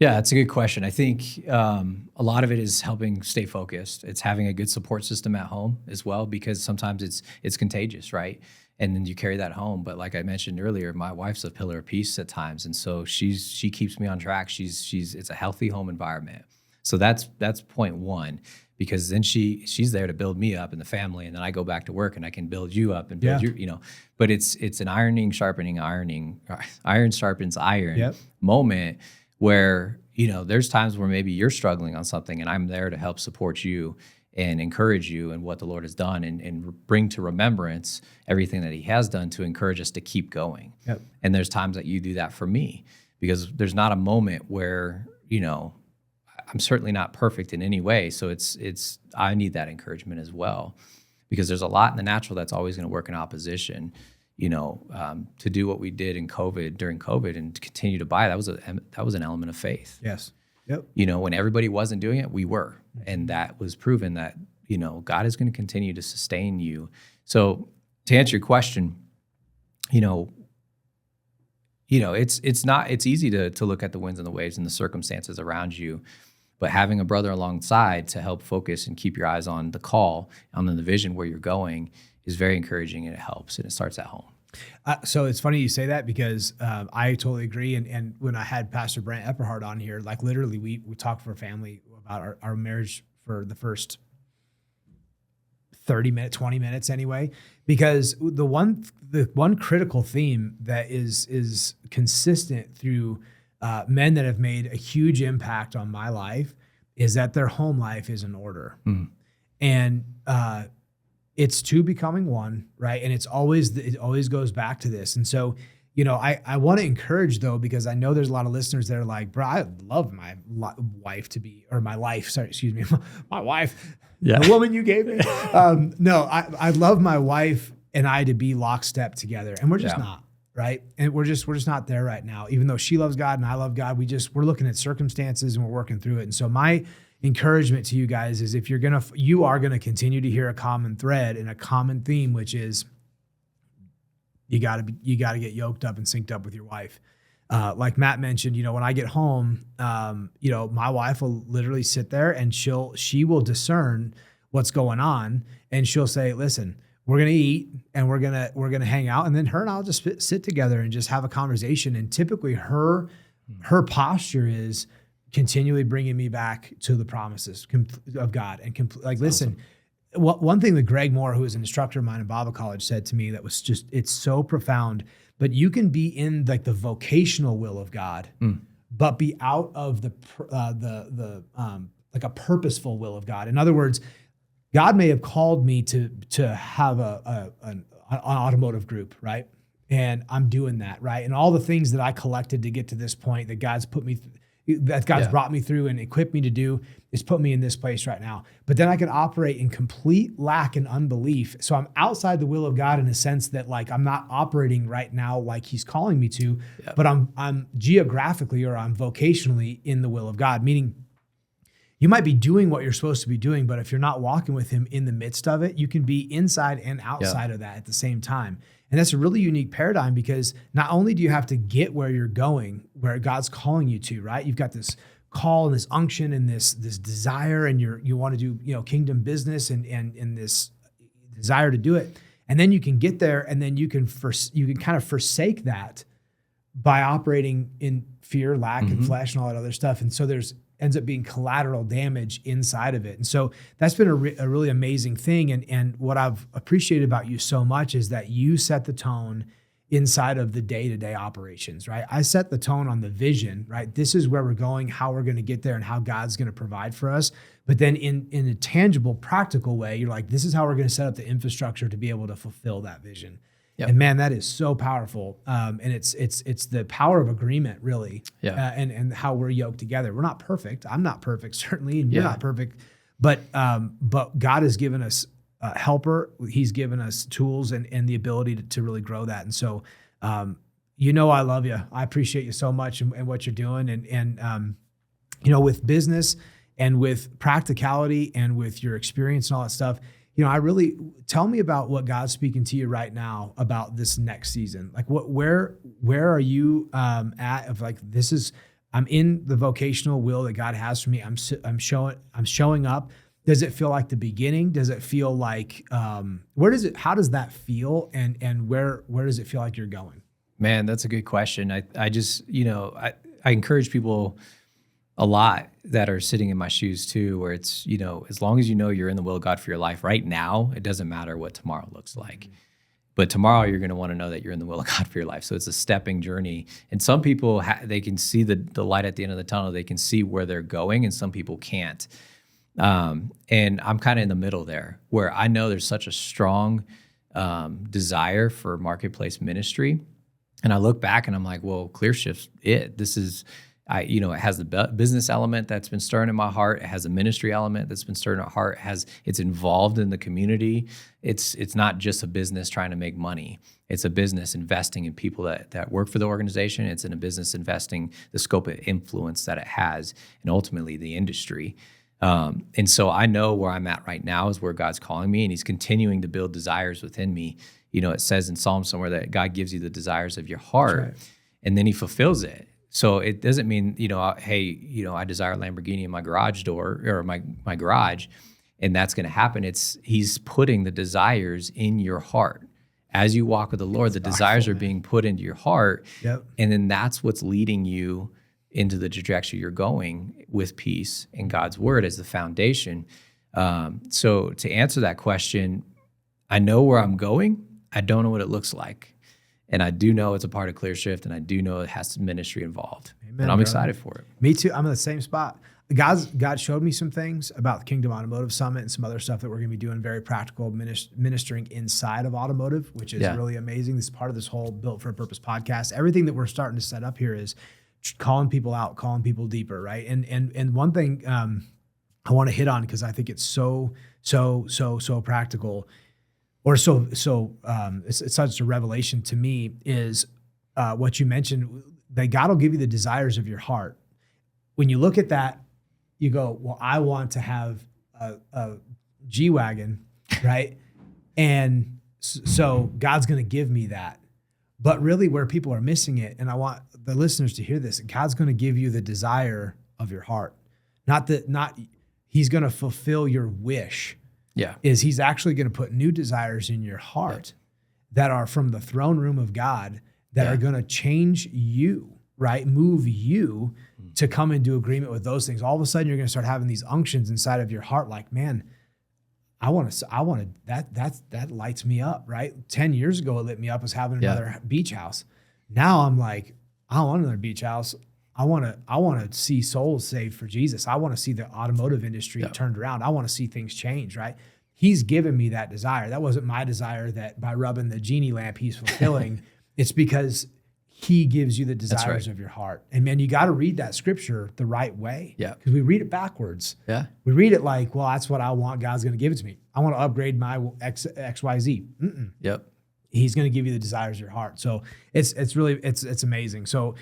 B: Yeah, that's a good question. I think a lot of it is helping stay focused. It's having a good support system at home as well, because sometimes it's contagious, right? And then you carry that home. But like I mentioned earlier, my wife's a pillar of peace at times, and so she keeps me on track. It's a healthy home environment. So that's point one, because then she's there to build me up and the family, and then I go back to work and I can build you up and build you, you know. But it's an iron sharpens iron moment where, you know, there's times where maybe you're struggling on something and I'm there to help support you and encourage you in what the Lord has done, and bring to remembrance everything that he has done to encourage us to keep going.
A: Yep.
B: And there's times that you do that for me, because there's not a moment where, you know, I'm certainly not perfect in any way. So I need that encouragement as well, because there's a lot in the natural that's always going to work in opposition. to do what we did during COVID and to continue to buy, that was an element of faith.
A: Yes. Yep.
B: When everybody wasn't doing it, we were. And that was proven that, God is going to continue to sustain you. So to answer your question, it's easy to look at the winds and the waves and the circumstances around you, but having a brother alongside to help focus and keep your eyes on the call, on the vision where you're going is very encouraging, and it helps, and it starts at home.
A: So it's funny you say that because I totally agree. And when I had Pastor Brent Epperhart on here, like literally we talked for family about our marriage for the first 20 minutes anyway, because the one critical theme that is consistent through men that have made a huge impact on my life is that their home life is in order. And it's two becoming one, right? And it always goes back to this. And so, I want to encourage though, because I know there's a lot of listeners that are like, bro, I love my wife to be, or my life, sorry, excuse me, my wife, the woman you gave me. No, I love my wife and I to be lockstep together, and we're just not, right? And we're just not there right now. Even though she loves God and I love God, we're looking at circumstances and we're working through it. And so my encouragement to you guys is if you are going to continue to hear a common thread and a common theme, which is you got to get yoked up and synced up with your wife. Like Matt mentioned, when I get home, my wife will literally sit there and she will discern what's going on, and she'll say, listen, we're going to eat and we're going to hang out. And then her and I'll just sit together and just have a conversation. And typically her posture is continually bringing me back to the promises of God. And listen, one thing that Greg Moore, who is an instructor of mine in Bible college, said to me that was just, it's so profound, but you can be in like the vocational will of God, but be out of the like a purposeful will of God. In other words, God may have called me to have an automotive group, right? And I'm doing that, right? And all the things that I collected to get to this point that God's brought me through and equipped me to do is put me in this place right now. But then I can operate in complete lack and unbelief. So I'm outside the will of God in a sense that like I'm not operating right now like he's calling me to, but I'm geographically or I'm vocationally in the will of God, meaning you might be doing what you're supposed to be doing, but if you're not walking with him in the midst of it, you can be inside and outside of that at the same time. And that's a really unique paradigm because not only do you have to get where you're going, where God's calling you to, right? You've got this call and this unction and this desire, and you want to do, kingdom business and this desire to do it. And then you can get there, and then you can kind of forsake that by operating in fear, lack, and flesh and all that other stuff. And so ends up being collateral damage inside of it. And so that's been a really amazing thing. And what I've appreciated about you so much is that you set the tone inside of the day-to-day operations, right? I set the tone on the vision, right? This is where we're going, how we're going to get there, and how God's going to provide for us. But then in a tangible, practical way, you're like, this is how we're going to set up the infrastructure to be able to fulfill that vision. Yep. And man, that is so powerful. And it's the power of agreement, really. Yeah. And how we're yoked together. We're not perfect. I'm not perfect, certainly, and you're not perfect. But God has given us a helper. He's given us tools and the ability to really grow that. And so, I love you. I appreciate you so much and what you're doing. And with business and with practicality and with your experience and all that stuff, I really tell me about what God's speaking to you right now about this next season. Like where are you at of like, I'm in the vocational will that God has for me. I'm showing up. Does it feel like the beginning? Does it feel like, how does that feel? And where does it feel like you're going?
B: Man, that's a good question. I just, I encourage people a lot that are sitting in my shoes too, where it's, as long as you're in the will of God for your life right now, it doesn't matter what tomorrow looks like. But tomorrow you're going to want to know that you're in the will of God for your life. So it's a stepping journey. And some people, they can see the light at the end of the tunnel. They can see where they're going, and some people can't. And I'm kind of in the middle there, where I know there's such a strong desire for marketplace ministry. And I look back and I'm like, well, ClearShift's it. This is, It has the business element that's been stirring in my heart. It has a ministry element that's been stirring in my heart. It's involved in the community. It's not just a business trying to make money. It's a business investing in people that work for the organization. It's in a business investing the scope of influence that it has, and ultimately the industry. And so I know where I'm at right now is where God's calling me, and He's continuing to build desires within me. It says in Psalm somewhere that God gives you the desires of your heart, right, and then He fulfills it. So it doesn't mean, hey, I desire a Lamborghini in my garage door or my garage, and that's going to happen. He's putting the desires in your heart. As you walk with the Lord, the desires are being put into your heart.
A: Yep.
B: And then that's what's leading you into the trajectory you're going with peace and God's word as the foundation. So to answer that question, I know where I'm going. I don't know what it looks like. And I do know it's a part of ClearShift, and I do know it has ministry involved. Amen, and I'm excited for it.
A: Me too. I'm in the same spot. God showed me some things about the Kingdom Automotive Summit and some other stuff that we're going to be doing, very practical, ministering inside of automotive, which is really amazing. This is part of this whole Built for a Purpose podcast. Everything that we're starting to set up here is calling people out, calling people deeper, right? And one thing I want to hit on, because I think it's so practical, or it's such a revelation to me, is what you mentioned, that God will give you the desires of your heart. When you look at that, you go, well, I want to have a G-Wagon, right? And so God's going to give me that. But really where people are missing it, and I want the listeners to hear this, God's going to give you the desire of your heart. Not He's going to fulfill your wish.
B: Yeah.
A: He's actually going to put new desires in your heart that are from the throne room of God that are going to change you, right? Move you to come into agreement with those things. All of a sudden you're going to start having these unctions inside of your heart, like, man, I want that lights me up, right? 10 years ago, it lit me up as having another beach house. Now I'm like, I don't want another beach house. I want to see souls saved for Jesus. I want to see the automotive industry turned around. I want to see things change, right? He's given me that desire. That wasn't my desire that by rubbing the genie lamp he's fulfilling. It's because He gives you the desires of your heart. And man, you got to read that scripture the right way.
B: Yeah.
A: Because we read it backwards.
B: Yeah.
A: We read it like, well, that's what I want. God's going to give it to me. I want to upgrade my XYZ.
B: Yep.
A: He's going to give you the desires of your heart. So it's really amazing. So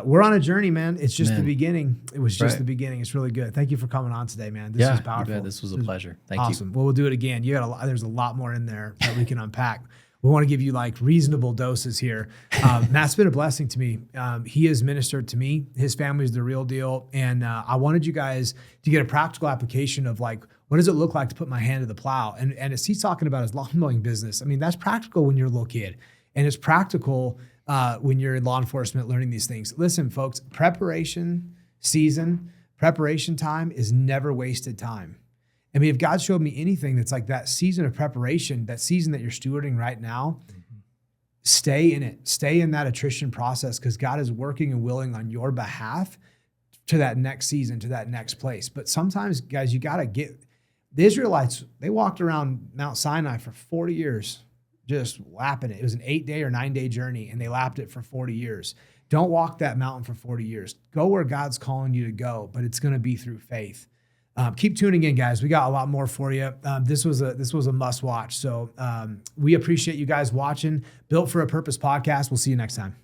A: we're on a journey, man. It's just the beginning. It was just the beginning. It's really good. Thank you for coming on today, man. This is powerful.
B: You bet. This was a pleasure. Thank you.
A: Awesome. Well, we'll do it again. There's a lot more in there that we can unpack. We want to give you like reasonable doses here. Matt's been a blessing to me. He has ministered to me. His family is the real deal. And I wanted you guys to get a practical application of like, what does it look like to put my hand to the plow? And as he's talking about his lawn mowing business, I mean, that's practical when you're a little kid. And it's practical when you're in law enforcement learning these things. Listen, folks, preparation time is never wasted time. I mean, if God showed me anything that's like that season of preparation, that season that you're stewarding right now, stay in it. Stay in that attrition process, because God is working and willing on your behalf to that next season, to that next place. But sometimes, guys, you got to get... The Israelites, they walked around Mount Sinai for 40 years, just lapping it. It was an 8-day or 9-day journey, and they lapped it for 40 years. Don't walk that mountain for 40 years. Go where God's calling you to go, but it's going to be through faith. Keep tuning in, guys. We got a lot more for you. This was a must watch. So we appreciate you guys watching Built for a Purpose podcast. We'll see you next time.